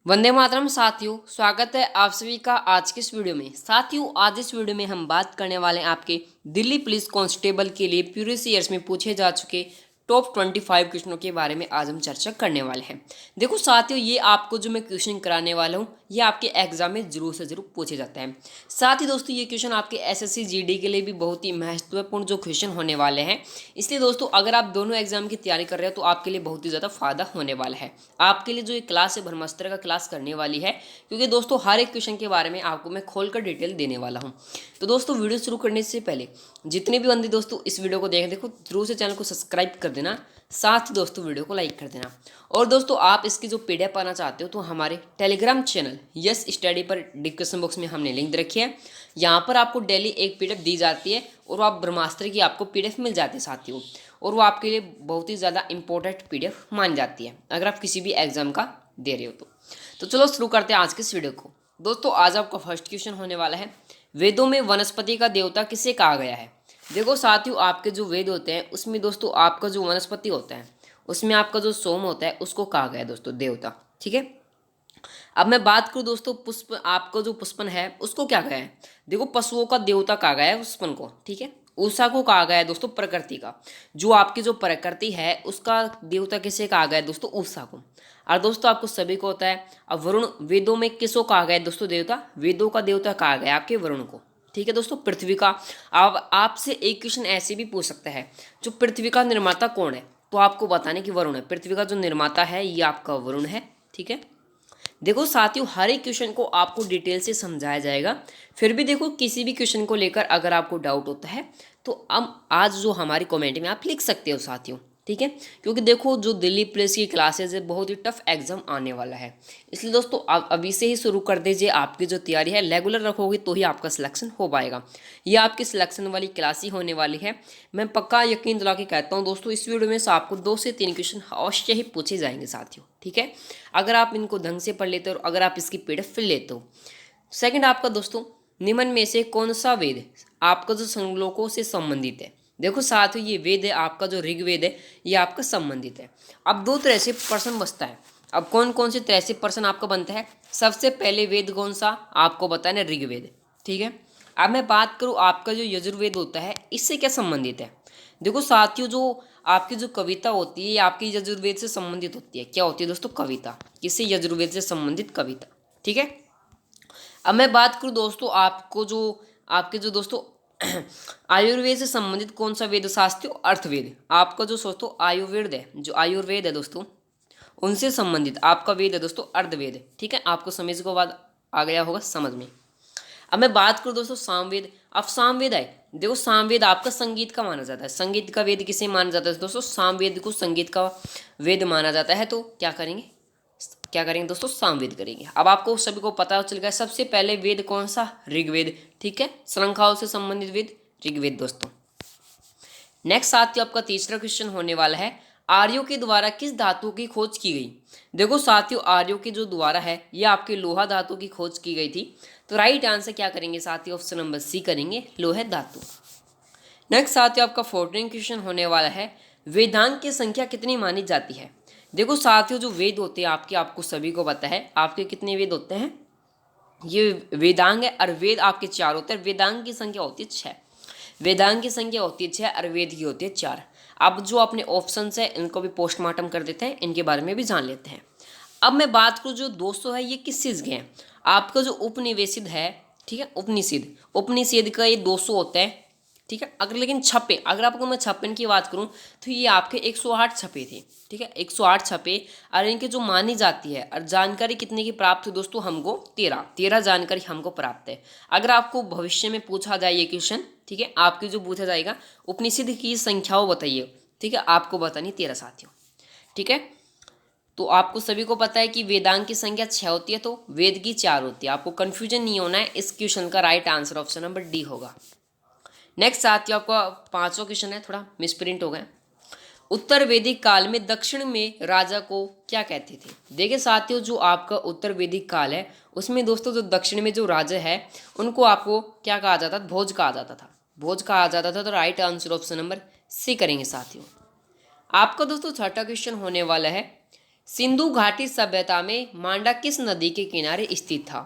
वंदे मातरम साथियों, स्वागत है आप सभी का आज के इस वीडियो में। साथियों, आज इस वीडियो में हम बात करने वाले हैं आपके दिल्ली पुलिस कांस्टेबल के लिए प्रीवियस ईयर्स में पूछे जा चुके टॉप 25 क्वेश्चनों के बारे में आज हम चर्चा करने वाले हैं। देखो साथियों, ये आपको जो मैं क्वेश्चन कराने वाला हूँ ये आपके एग्जाम में जरूर से जरूर पूछे जाते हैं। साथ ही दोस्तों, ये क्वेश्चन आपके एसएससी जीडी के लिए भी बहुत ही महत्वपूर्ण जो क्वेश्चन होने वाले हैं। इसलिए दोस्तों, अगर आप दोनों एग्जाम की तैयारी कर रहे हो तो आपके लिए बहुत ही ज़्यादा फायदा होने वाला है। आपके लिए जो ये क्लास है ब्रह्मास्त्र का क्लास करने वाली है, क्योंकि दोस्तों हर एक क्वेश्चन के बारे में आपको मैं खोलकर डिटेल देने वाला हूँ। तो दोस्तों, वीडियो शुरू करने से पहले जितने भी बंदे दोस्तों इस वीडियो को देखो जरूर से चैनल को सब्सक्राइब कर देना, साथ ही दोस्तों वीडियो को लाइक कर देना। और दोस्तों, आप इसकी जो पीडीएफ पाना चाहते हो तो हमारे टेलीग्राम चैनल यस स्टडी पर डिस्क्रिप्शन बॉक्स में हमने लिंक दे रखी है। यहाँ पर आपको डेली एक पीडीएफ दी जाती है और आप ब्रह्मास्त्र की आपको पीडीएफ मिल जाती है साथियों, और वो आपके लिए बहुत ही ज़्यादा इंपॉर्टेंट पीडीएफ मान जाती है अगर आप किसी भी एग्जाम का दे रहे हो तो चलो शुरू करते हैं आज के इस वीडियो को। दोस्तों, आज आपका फर्स्ट क्वेश्चन होने वाला है, वेदों में वनस्पति का देवता किसे कहा गया है। देखो साथियों, आपके जो वेद होते हैं उसमें दोस्तों आपका जो वनस्पति होता है उसमें आपका जो सोम होता है उसको कहा गया है दोस्तों देवता। ठीक है, अब मैं बात करूँ दोस्तों, पुष्प आपका जो पुष्पन है उसको क्या कहा है। देखो, पशुओं का देवता कहा गया है पुष्पन को। ठीक है, उषा को कहा गया है दोस्तों प्रकृति का। जो आपकी जो प्रकृति है उसका देवता किसे कहा गया है दोस्तों, उषा को। और दोस्तों आपको सभी को होता है। अब वरुण वेदों में किसको कहा गया है दोस्तों देवता, वेदों का देवता कहा गया है आपके वरुण को। ठीक है दोस्तों, पृथ्वी का। अब आपसे एक क्वेश्चन ऐसे भी पूछ सकता है, जो पृथ्वी का निर्माता कौन है, तो आपको बताने की वरुण है। पृथ्वी का जो निर्माता है ये आपका वरुण है। ठीक है, देखो साथियों, हर एक क्वेश्चन को आपको डिटेल से समझाया जाएगा। फिर भी देखो, किसी भी क्वेश्चन को लेकर अगर आपको डाउट होता है तो हम आज जो हमारी कमेंट में आप लिख सकते हो साथियों। ठीक है, क्योंकि देखो जो दिल्ली पुलिस की क्लासेज है बहुत ही टफ एग्जाम आने वाला है। इसलिए दोस्तों आप अभी से ही शुरू कर दीजिए। आपकी जो तैयारी है रेगुलर रखोगे तो ही आपका सिलेक्शन हो पाएगा। ये आपकी सिलेक्शन वाली क्लास ही होने वाली है। मैं पक्का यकीन दिला के कहता हूँ दोस्तों, इस वीडियो में से आपको 2 से 3 क्वेश्चन अवश्य ही पूछे जाएंगे साथियों। ठीक है, अगर आप इनको ढंग से पढ़ लेते हो और अगर आप इसकी पीडीएफ फिल लेते हो। सेकंड आपका दोस्तों, निम्न में से कौन सा वेद आपका जो संलोकों से संबंधित है। देखो साथ ही ये वेद है आपका जो ऋग्वेद है ये आपका संबंधित है। अब 2 तरह से प्रश्न बचता है। अब कौन कौन से तरह से प्रश्न आपका बनता है। सबसे पहले वेद कौन सा आपको बताना है, ऋग्वेद। ठीक है, अब मैं बात करूँ आपका जो यजुर्वेद होता है इससे क्या संबंधित है। देखो साथियों, जो आपकी जो कविता होती है ये आपकी यजुर्वेद से संबंधित होती है। क्या होती है दोस्तों, कविता। किससे, यजुर्वेद से संबंधित कविता। ठीक है, अब मैं बात करूँ दोस्तों आपको जो आपके जो दोस्तों आयुर्वेद से संबंधित कौन सा वेद शास्त्र, अर्थवेद। आपका जो दोस्तों आयुर्वेद है, जो आयुर्वेद है दोस्तों उनसे संबंधित आपका वेद है दोस्तों अर्थवेद। ठीक है, आपको समझ को बाद आ गया होगा समझ में। अब मैं बात करूँ दोस्तों सामवेद। अब सामवेद है, देखो सामवेद आपका संगीत का माना जाता है। संगीत का वेद किसे माना जाता है दोस्तों, सामवेद को संगीत का वेद माना जाता है। तो क्या करेंगे दोस्तों, सामवेद करेंगे। अब आपको सभी को पता चल गया सबसे पहले वेद कौन सा, ऋग्वेद। ठीक है, श्रृंखलाओं से संबंधित वेद ऋग्वेद दोस्तों। नेक्स्ट साथियों आपका तीसरा क्वेश्चन होने वाला है, आर्यों के द्वारा किस धातु की खोज की गई। देखो साथियों, आर्यों के जो द्वारा है ये आपके लोहा धातु की खोज की गई थी। तो राइट आंसर क्या करेंगे साथियों, ऑप्शन नंबर सी करेंगे, लोहे धातु। नेक्स्ट साथियों आपका 14 क्वेश्चन होने वाला है, वेदांग की संख्या कितनी मानी जाती है। देखो साथियों, जो वेद होते हैं आपके, आपको सभी को पता है आपके कितने वेद होते हैं, ये वेदांग है। और वेद आपके 4 होते हैं। वेदांग की संख्या होती है 6। वेदांग की संख्या होती है 6 और वेद की होती है 4। अब जो अपने ऑप्शन है इनको भी पोस्टमार्टम कर देते हैं, इनके बारे में भी जान लेते हैं। अब मैं बात करूँ जो 200 है ये किस चीज़ के हैं। आपका जो उपनिवेशित है, ठीक है, उपनिषेध का ये 200 होता है। ठीक है, अगर लेकिन छपे, अगर आपको मैं छप्पन की बात करूं तो ये आपके 108 छपे थे। ठीक है, 108 छपे। और इनकी जो मानी जाती है और जानकारी कितने की प्राप्त हुई दोस्तों, हमको 13 जानकारी हमको प्राप्त है। अगर आपको भविष्य में पूछा जाए ये क्वेश्चन, ठीक है, आपकी जो पूछा जाएगा उपनिषद की संख्याओं बताइए। ठीक है, आपको बतानी 13 साथियों। ठीक है, तो आपको सभी को पता है कि वेदांग की संख्या 6 होती है तो वेद की 4 होती है। आपको कंफ्यूजन नहीं होना है, इस क्वेश्चन का right answer option number D होगा। नेक्स्ट साथियों आपका 5वां क्वेश्चन है, थोड़ा मिसप्रिंट हो गया। उत्तर वैदिक काल में दक्षिण में राजा को क्या कहते थे। देखिए साथियों, जो आपका उत्तर वैदिक काल है उसमें दोस्तों जो दक्षिण में जो राजा है उनको आपको क्या कहा जाता था, भोज कहा जाता था। भोज कहा जाता था। तो right answer option number C करेंगे साथियों। आपका दोस्तों 6वां क्वेश्चन होने वाला है, सिंधु घाटी सभ्यता में मांडा किस नदी के किनारे स्थित था?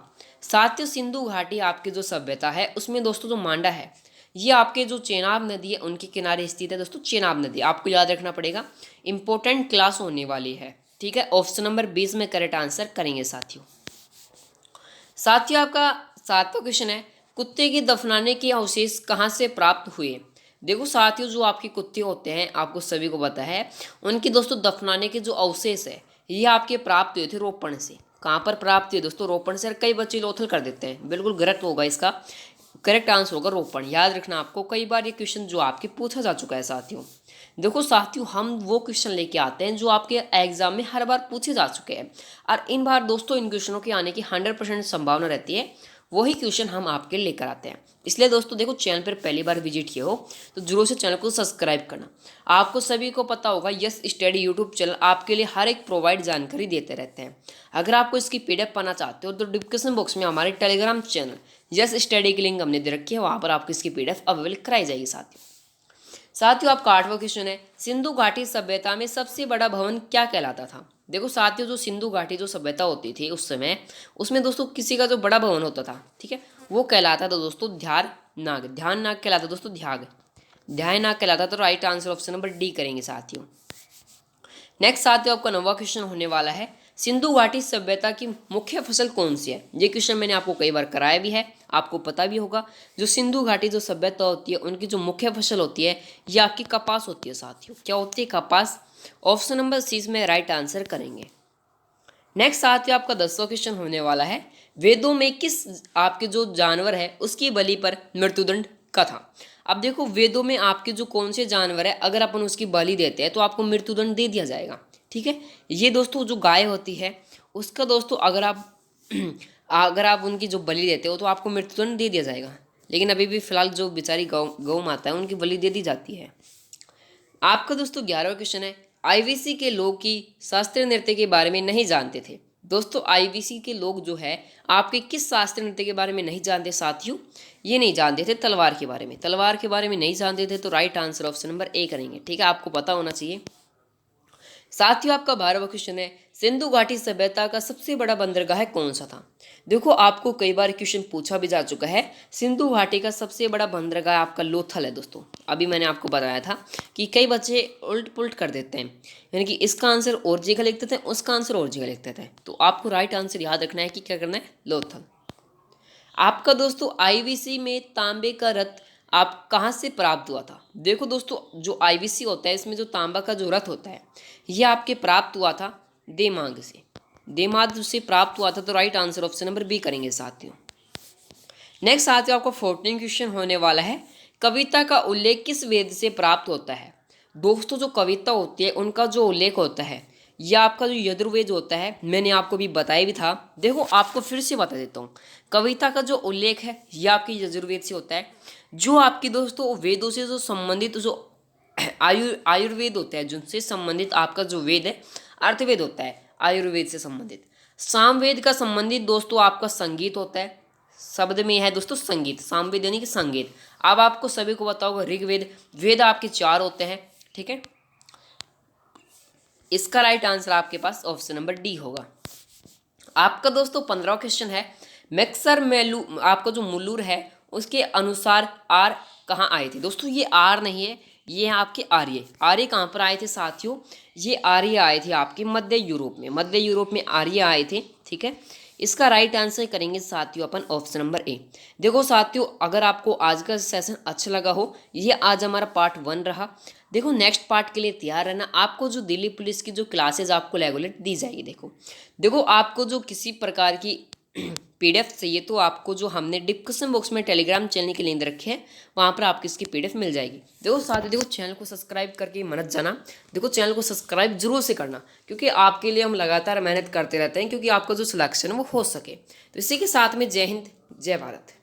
साथियों, सिंधु घाटी आपकी जो सभ्यता है उसमें दोस्तों जो मांडा है ये आपके जो चेनाब नदी है उनके किनारे स्थित है। दोस्तों चेनाब नदी आपको याद रखना पड़ेगा, इंपॉर्टेंट क्लास होने वाली है। ठीक है, ऑप्शन नंबर 20 में करेक्ट आंसर करेंगे साथियों। साथियों आपका 7वां क्वेश्चन है, कुत्ते के दफनाने के अवशेष कहाँ से प्राप्त हुए? देखो साथियों, जो आपके कुत्ते होते हैं आपको सभी को पता है, उनकी दोस्तों दफनाने के जो अवशेष है ये आपके प्राप्त हुए थे रोपण से। कहाँ पर प्राप्त हुए दोस्तों? रोपण से। कई बच्चे लोथल कर देते हैं, बिल्कुल गलत होगा, इसका करेक्ट आंसर होगा रोपण। याद रखना आपको, कई बार ये क्वेश्चन जो आपके पूछा जा चुका है साथियों। देखो साथियों, हम वो क्वेश्चन लेके आते हैं जो आपके एग्जाम में हर बार पूछे जा चुके हैं, और इन बार दोस्तों इन क्वेश्चनों के आने की 100% संभावना रहती है। वही क्वेश्चन हम आपके लेकर आते हैं। इसलिए दोस्तों देखो, चैनल पर पहली बार विजिट किए हो तो जरूर से चैनल को सब्सक्राइब करना। आपको सभी को पता होगा यस स्टडी यूट्यूब चैनल आपके लिए हर एक प्रोवाइड जानकारी देते रहते हैं। अगर आपको इसकी पीडीएफ पाना चाहते हो तो डिस्क्रिप्शन बॉक्स में हमारे टेलीग्राम चैनल यस स्टडी की लिंक हमने दे रखी है, वहाँ पर आपको इसकी पीडीएफ अवेलेबल कराई जाएगी। साथियों आपका 8वां क्वेश्चन है, सिंधु घाटी सभ्यता में सबसे बड़ा भवन क्या कहलाता था? देखो साथियों, जो सिंधु घाटी जो सभ्यता होती थी उस समय, उसमें दोस्तों किसी का जो बड़ा भवन होता था, ठीक है, वो कहलाता था दोस्तों ध्यान नाग। ध्यान नाग कहलाता दोस्तों, ध्यान नाग कहलाता। तो right answer option number D करेंगे साथियों। नेक्स्ट साथियों आपका 9वां क्वेश्चन होने वाला है, सिंधु घाटी सभ्यता की मुख्य फसल कौन सी है? ये क्वेश्चन मैंने आपको कई बार कराया भी है, आपको पता भी होगा। जो सिंधु घाटी जो सभ्यता होती है उनकी जो मुख्य फसल होती है ये आपकी कपास होती है साथियों। क्या होती है? कपास। ऑप्शन नंबर सी में राइट आंसर करेंगे। नेक्स्ट साथियों आपका 10वां क्वेश्चन होने वाला है, वेदों में किस आपके जो जानवर है उसकी बलि पर मृत्युदंड का था? अब देखो, वेदों में आपके जो कौन से जानवर है अगर अपन उसकी बलि देते हैं तो आपको मृत्युदंड दे दिया जाएगा। ठीक है, ये दोस्तों जो गाय होती है उसका दोस्तों अगर आप उनकी जो बलि देते हो तो आपको मृत्युदंड दे दिया जाएगा। लेकिन अभी भी फिलहाल जो बेचारी गौ माता है उनकी बलि दे दी जाती है। आपका दोस्तों 11वां क्वेश्चन है, आईवीसी के लोग की शास्त्रीय नृत्य के बारे में नहीं जानते थे। दोस्तों आईवीसी के लोग जो है आपके किस शास्त्रीय नृत्य के बारे में नहीं जानते साथियों? ये नहीं जानते थे तलवार के बारे में। तलवार के बारे में नहीं जानते थे, तो right answer option number A करेंगे। ठीक है, आपको पता होना चाहिए। साथियों आपका 12वां क्वेश्चन है, सिंधु घाटी सभ्यता का सबसे बड़ा बंदरगाह कौन सा था? देखो आपको कई बार क्वेश्चन पूछा भी जा चुका है। सिंधु घाटी का सबसे बड़ा बंदरगाह आपका लोथल है दोस्तों। अभी मैंने आपको बताया था कि कई बच्चे उल्ट पुल्ट कर देते हैं, यानी कि इसका आंसर और जगह लिखते थे, उसका आंसर और जगह लिखते थे। तो आपको राइट आंसर याद रखना है कि क्या करना है, लोथल। आपका दोस्तों आईवीसी में तांबे का रथ आप कहाँ से प्राप्त हुआ था? देखो दोस्तों, जो आईवीसी होता है इसमें जो तांबा का जो रथ होता है ये आपके प्राप्त हुआ था देमाग से। देमाग से प्राप्त हुआ था, तो right answer option number B करेंगे साथियों। नेक्स्ट साथियों आपका 14 क्वेश्चन होने वाला है, कविता का उल्लेख किस वेद से प्राप्त होता है? दोस्तों जो कविता होती है उनका जो उल्लेख होता है यह आपका जो यजुर्वेद होता है, मैंने आपको भी बताया भी था। देखो आपको फिर से बता देता हूँ, कविता का जो उल्लेख है यह आपके यजुर्वेद से होता है। जो आपकी दोस्तों वेदों से जो संबंधित जो आयुर्वेद होता है, जिनसे संबंधित आपका जो वेद है अर्थवेद होता है, आयुर्वेद से संबंधित। सामवेद का संबंधित दोस्तों आपका संगीत होता है। शब्द में है दोस्तों संगीत, सामवेद यानी कि संगीत। अब आपको सभी को पता होगा ऋग्वेद, वेद आपके 4 होते हैं। ठीक है, इसका राइट आंसर आपके पास ऑप्शन नंबर डी होगा। आपका दोस्तों 15वां क्वेश्चन है, मैक्सर मेलू आपका जो मुल्लूर है उसके अनुसार आर कहाँ आए थे? दोस्तों ये आर नहीं है, ये है आपके आर्य। आर्य कहाँ पर आए थे साथियों? ये आर्य आए थे आपके मध्य यूरोप में। मध्य यूरोप में आर्य आए थे। ठीक है, इसका राइट आंसर करेंगे साथियों अपन ऑप्शन नंबर ए। देखो साथियों, अगर आपको आज का सेशन अच्छा लगा हो, ये आज हमारा पार्ट 1 रहा। देखो नेक्स्ट पार्ट के लिए तैयार रहना। आपको जो दिल्ली पुलिस की जो क्लासेज आपको रेगुलर दी जाएगी, देखो आपको जो किसी प्रकार की पीडीएफ चाहिए तो आपको जो हमने डिस्क्रिप्शन बॉक्स में टेलीग्राम चैनल की लिंक रखे हैं वहाँ पर आपको इसकी पीडीएफ मिल जाएगी। देखो साथ ही देखो चैनल को सब्सक्राइब करके मत जाना। देखो चैनल को सब्सक्राइब जरूर से करना, क्योंकि आपके लिए हम लगातार मेहनत करते रहते हैं, क्योंकि आपका जो सिलेक्शन है वो हो सके। तो इसी के साथ में जय हिंद, जय भारत।